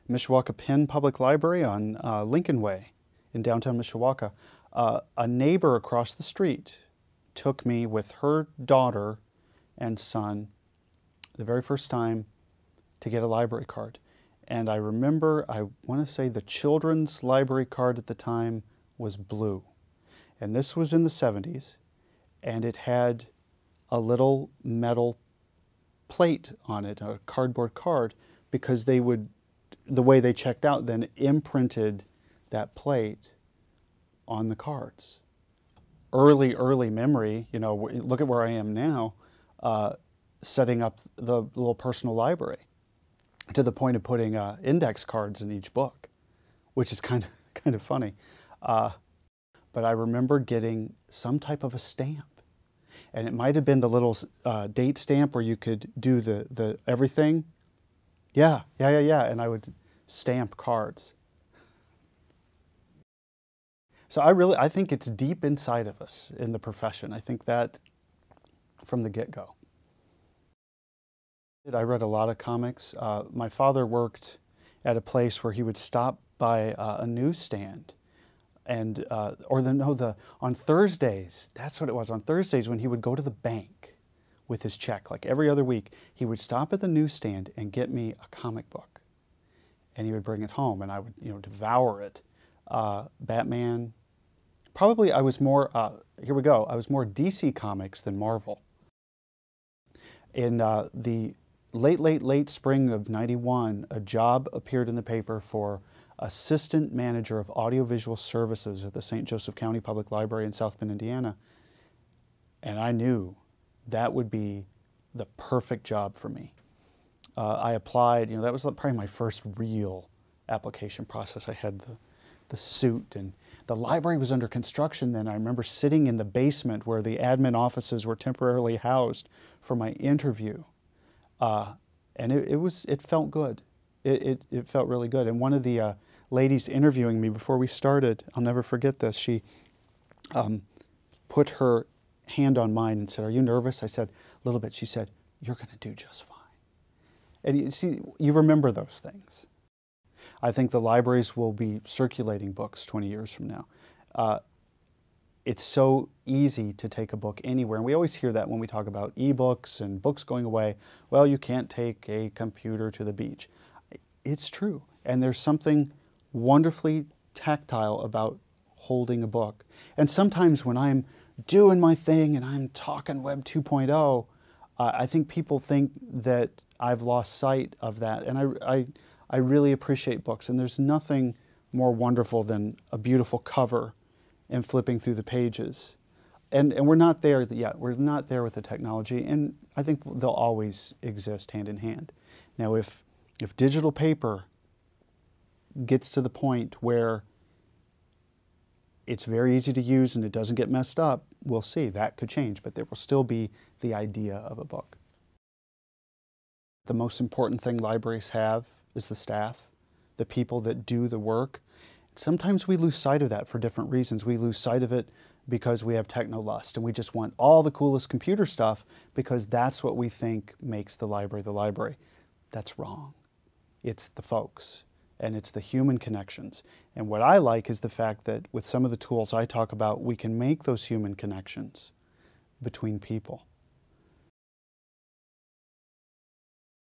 Mishawaka Penn Public Library on Lincoln Way in downtown Mishawaka. A neighbor across the street took me with her daughter and son the very first time to get a library card. And I remember, I want to say the children's library card at the time was blue. And this was in the 70s, and it had a little metal plate on it, a cardboard card, because they would, the way they checked out then imprinted that plate on the cards. Early memory, you know, look at where I am now, setting up the little personal library to the point of putting index cards in each book, which is kind of funny. But I remember getting some type of a stamp. And it might have been the little date stamp where you could do the everything. Yeah. And I would stamp cards. So I think it's deep inside of us in the profession. I think that from the get-go. I read a lot of comics. My father worked at a place where he would stop by a newsstand, and on Thursdays, that's what it was. On Thursdays, when he would go to the bank with his check, like every other week, he would stop at the newsstand and get me a comic book, and he would bring it home, and I would, devour it. Batman. Probably I was more. Here we go. I was more DC Comics than Marvel. In the late spring of '91, a job appeared in the paper for assistant manager of audiovisual services at the St. Joseph County Public Library in South Bend, Indiana. And I knew that would be the perfect job for me. I applied, that was probably my first real application process. I had the suit, and the library was under construction then. I remember sitting in the basement where the admin offices were temporarily housed for my interview. And it felt good. It felt really good. And one of the ladies interviewing me before we started, I'll never forget this, she put her hand on mine and said, "Are you nervous?" I said, "A little bit." She said, "You're going to do just fine." And you remember those things. I think the libraries will be circulating books 20 years from now. It's so easy to take a book anywhere. And we always hear that when we talk about e-books and books going away. Well, you can't take a computer to the beach. It's true. And there's something wonderfully tactile about holding a book. And sometimes when I'm doing my thing and I'm talking Web 2.0, I think people think that I've lost sight of that. And I really appreciate books. And there's nothing more wonderful than a beautiful cover and flipping through the pages. And we're not there yet. We're not there with the technology, and I think they'll always exist hand in hand. Now, if digital paper gets to the point where it's very easy to use and it doesn't get messed up, we'll see. That could change, but there will still be the idea of a book. The most important thing libraries have is the staff, the people that do the work. Sometimes we lose sight of that for different reasons. We lose sight of it because we have techno-lust and we just want all the coolest computer stuff because that's what we think makes the library the library. That's wrong. It's the folks and it's the human connections. And what I like is the fact that with some of the tools I talk about, we can make those human connections between people.